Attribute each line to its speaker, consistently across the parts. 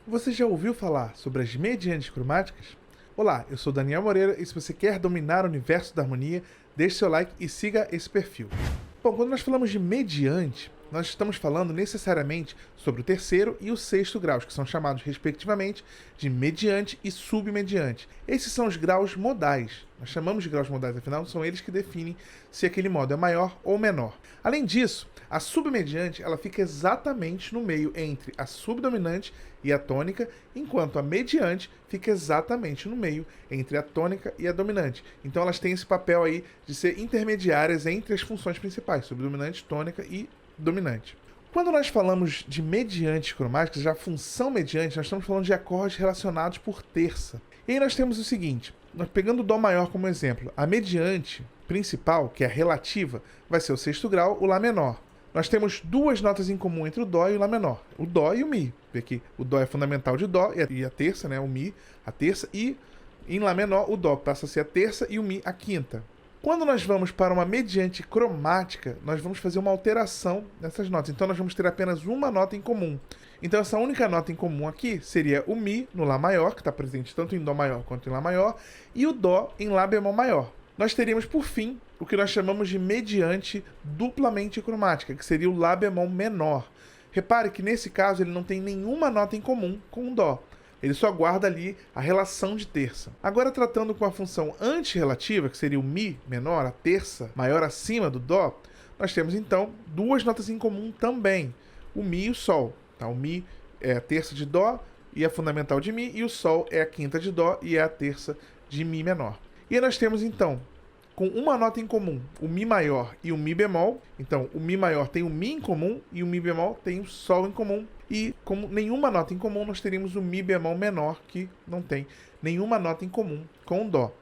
Speaker 1: Você já ouviu falar sobre as mediantes cromáticas? Olá, eu sou Daniel Moreira e se você quer dominar o universo da harmonia, deixe seu like e siga esse perfil. Bom, quando nós falamos de mediante, nós estamos falando necessariamente sobre o terceiro e o sexto graus, que são chamados respectivamente de mediante e submediante. Esses são os graus modais. Nós chamamos de graus modais, afinal, são eles que definem se aquele modo é maior ou menor. Além disso, a submediante ela fica exatamente no meio entre a subdominante e a tônica, enquanto a mediante fica exatamente no meio entre a tônica e a dominante. Então elas têm esse papel aí de ser intermediárias entre as funções principais, subdominante, tônica e dominante. Quando nós falamos de mediantes cromáticas, já a função mediante, nós estamos falando de acordes relacionados por terça. E aí nós temos o seguinte, nós pegando o Dó maior como exemplo, a mediante principal, que é a relativa, vai ser o sexto grau, o Lá menor. Nós temos duas notas em comum entre o Dó e o Lá menor, o Dó e o Mi. Vê aqui, o Dó é fundamental de Dó e a terça, né, o Mi, a terça, e em Lá menor o Dó passa a ser a terça e o Mi a quinta. Quando nós vamos para uma mediante cromática, nós vamos fazer uma alteração nessas notas. Então nós vamos ter apenas uma nota em comum. Então essa única nota em comum aqui seria o Mi no Lá maior, que está presente tanto em Dó maior quanto em Lá maior, e o Dó em Lá bemol maior. Nós teríamos, por fim, o que nós chamamos de mediante duplamente cromática, que seria o Lá bemol menor. Repare que nesse caso ele não tem nenhuma nota em comum com o Dó. Ele só guarda ali a relação de terça. Agora, tratando com a função antirrelativa, que seria o Mi menor, a terça maior acima do Dó, nós temos então duas notas em comum também, o Mi e o Sol. Tá? O Mi é a terça de Dó e a fundamental de Mi, e o Sol é a quinta de Dó e é a terça de Mi menor. E aí nós temos então, com uma nota em comum, o Mi maior e o Mi bemol. Então, o Mi maior tem o Mi em comum e o Mi bemol tem o Sol em comum. E como nenhuma nota em comum, nós teríamos o Mi bemol menor, que não tem nenhuma nota em comum com o Dó.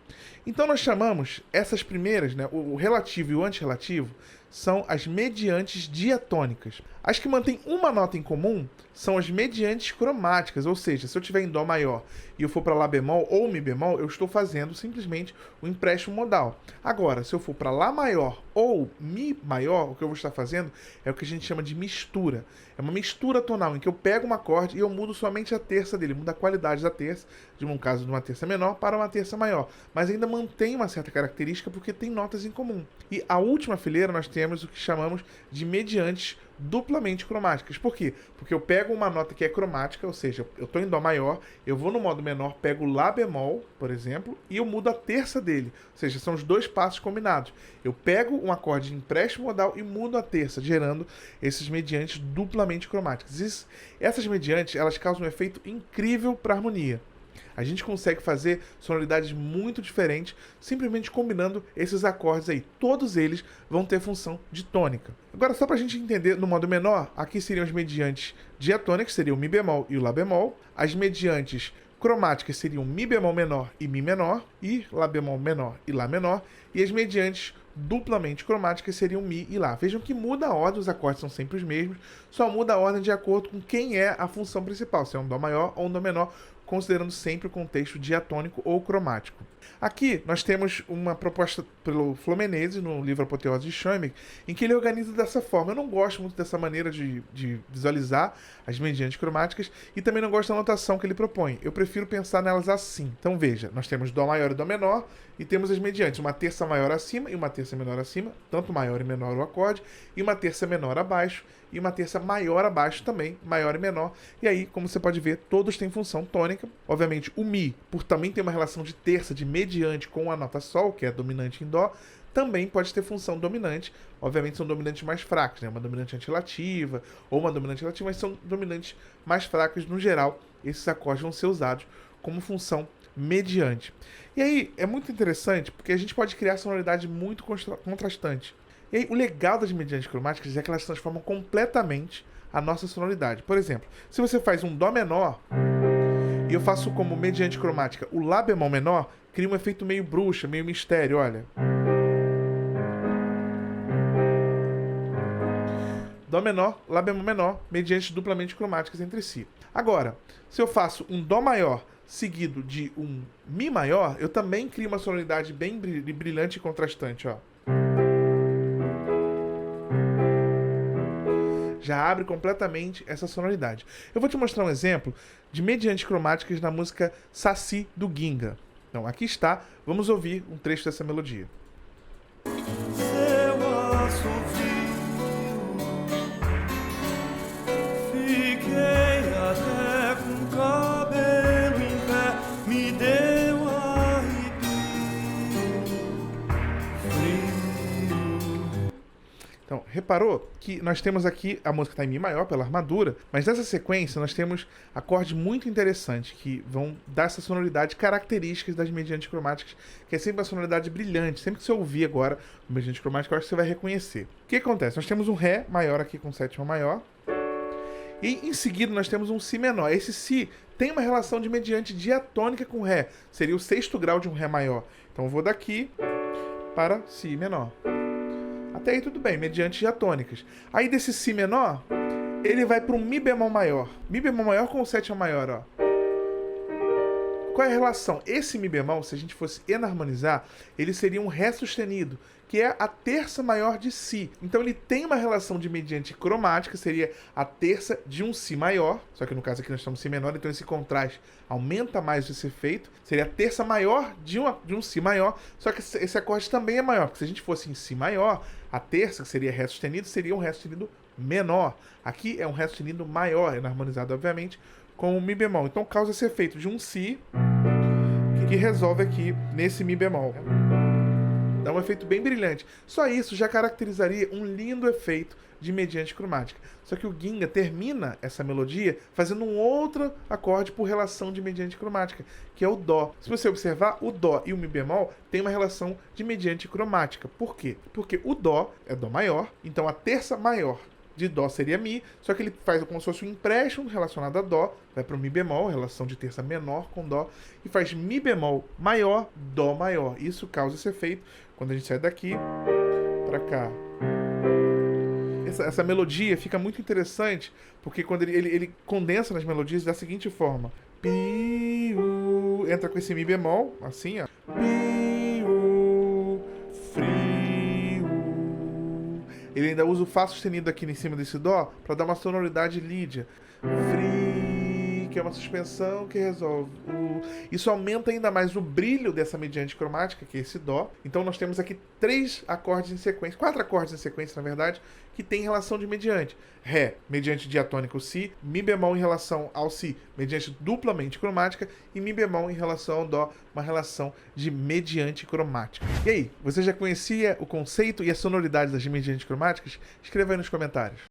Speaker 1: Então nós chamamos essas primeiras, né, o relativo e o antirrelativo, são as mediantes diatônicas. As que mantêm uma nota em comum são as mediantes cromáticas, ou seja, se eu estiver em Dó maior e eu for para Lá bemol ou Mi bemol, eu estou fazendo simplesmente o empréstimo modal. Agora, se eu for para Lá maior ou Mi maior, o que eu vou estar fazendo é o que a gente chama de mistura. É uma mistura tonal, em que eu pego um acorde e eu mudo somente a terça dele, mudo a qualidade da terça, de um caso de uma terça menor para uma terça maior, mas ainda mantém uma certa característica porque tem notas em comum. E a última fileira nós temos o que chamamos de mediantes duplamente cromáticas. Por quê? Porque eu pego uma nota que é cromática, ou seja, eu estou em Dó maior, eu vou no modo menor, pego Lá bemol, por exemplo, e eu mudo a terça dele. Ou seja, são os dois passos combinados. Eu pego um acorde de empréstimo modal e mudo a terça, gerando esses mediantes duplamente cromáticos. Essas mediantes, elas causam um efeito incrível para a harmonia. A gente consegue fazer sonoridades muito diferentes simplesmente combinando esses acordes aí. Todos eles vão ter função de tônica. Agora, só para a gente entender no modo menor, aqui seriam as mediantes diatônicas, seriam o Mi bemol e o Lá bemol. As mediantes cromáticas seriam Mi bemol menor e Mi menor, e Lá bemol menor e Lá menor. E as mediantes duplamente cromáticas seriam Mi e Lá. Vejam que muda a ordem, os acordes são sempre os mesmos, só muda a ordem de acordo com quem é a função principal, se é um Dó maior ou um Dó menor, considerando sempre o contexto diatônico ou cromático. Aqui nós temos uma proposta pelo Fluminense no livro Apoteose de Schoenberg, em que ele organiza dessa forma. Eu não gosto muito dessa maneira de visualizar as mediantes cromáticas e também não gosto da notação que ele propõe. Eu prefiro pensar nelas assim. Então veja, nós temos Dó maior e Dó menor e temos as mediantes, uma terça maior acima e uma terça menor acima, tanto maior e menor o acorde, e uma terça menor abaixo e uma terça maior abaixo também, maior e menor. E aí, como você pode ver, todos têm função tônica. Obviamente, o Mi, por também ter uma relação de terça, de mediante com a nota Sol, que é dominante em Dó, também pode ter função dominante. Obviamente são dominantes mais fracos, né? Uma dominante antirrelativa ou uma dominante relativa, mas são dominantes mais fracos no geral. Esses acordes vão ser usados como função mediante. E aí, é muito interessante porque a gente pode criar sonoridade muito contrastante. E aí, o legal das mediantes cromáticas é que elas transformam completamente a nossa sonoridade. Por exemplo, se você faz um Dó menor e eu faço como mediante cromática o Lá bemol menor, cria um efeito meio bruxa, meio mistério, olha. Dó menor, Lá bemol menor, mediantes duplamente cromáticas entre si. Agora, se eu faço um Dó maior seguido de um Mi maior, eu também crio uma sonoridade bem brilhante e contrastante, ó. já abre completamente essa sonoridade. Eu vou te mostrar um exemplo de mediante cromáticas na música Saci do Ginga. Então, aqui está, vamos ouvir um trecho dessa melodia.
Speaker 2: Seu assovio, fiquei até com o cabelo em pé, me deu arrepio, frio.
Speaker 1: Então, reparou que nós temos aqui, a música está em Mi maior pela armadura, mas nessa sequência nós temos acordes muito interessantes que vão dar essa sonoridade características das mediantes cromáticas, que é sempre uma sonoridade brilhante. Sempre que você ouvir agora o mediante cromático, eu acho que você vai reconhecer. O que acontece? Nós temos um Ré maior aqui com sétima maior, e em seguida nós temos um Si menor. Esse Si tem uma relação de mediante diatônica com Ré, seria o sexto grau de um Ré maior. Então eu vou daqui para Si menor. Até aí tudo bem, mediante diatônicas. Aí desse Si menor, ele vai para um Mi bemol maior. Mi bemol maior com sétima maior, ó. Qual é a relação? Esse Mi bemol, se a gente fosse enarmonizar, ele seria um Ré sustenido, que é a terça maior de Si. Então ele tem uma relação de mediante cromática, seria a terça de um Si maior, só que no caso aqui nós estamos Si menor, então esse contraste aumenta mais esse efeito. Seria a terça maior de um Si maior, só que esse acorde também é maior, porque se a gente fosse em Si maior, a terça, que seria Ré sustenido, seria um Ré sustenido menor. Aqui é um Ré sustenido maior, enarmonizado obviamente, com o Mi bemol. Então causa esse efeito de um Si, que resolve aqui nesse Mi bemol. Dá um efeito bem brilhante. Só isso já caracterizaria um lindo efeito de mediante cromática. Só que o Ginga termina essa melodia fazendo um outro acorde por relação de mediante cromática, que é o Dó. Se você observar, o Dó e o Mi bemol têm uma relação de mediante cromática. Por quê? Porque o Dó é Dó maior, então a terça maior de Dó seria Mi, só que ele faz como se fosse um empréstimo relacionado a Dó, vai para o Mi bemol, relação de terça menor com Dó, e faz Mi bemol maior, Dó maior. Isso causa esse efeito quando a gente sai daqui para cá. Essa melodia fica muito interessante, porque quando ele condensa nas melodias da seguinte forma. Piu, entra com esse Mi bemol, assim, ó. Piu, frio. Ele ainda usa o Fá sustenido aqui em cima desse Dó para dar uma sonoridade lídia. Fri, que é uma suspensão que resolve. Isso aumenta ainda mais o brilho dessa mediante cromática, que é esse Dó. Então nós temos aqui 3 acordes em sequência, 4 acordes em sequência, na verdade, que tem relação de mediante. Ré, mediante diatônica o Si, Mi bemol em relação ao Si, mediante duplamente cromática, e Mi bemol em relação ao Dó, uma relação de mediante cromática. E aí, você já conhecia o conceito e a sonoridade das mediante cromáticas? Escreva aí nos comentários.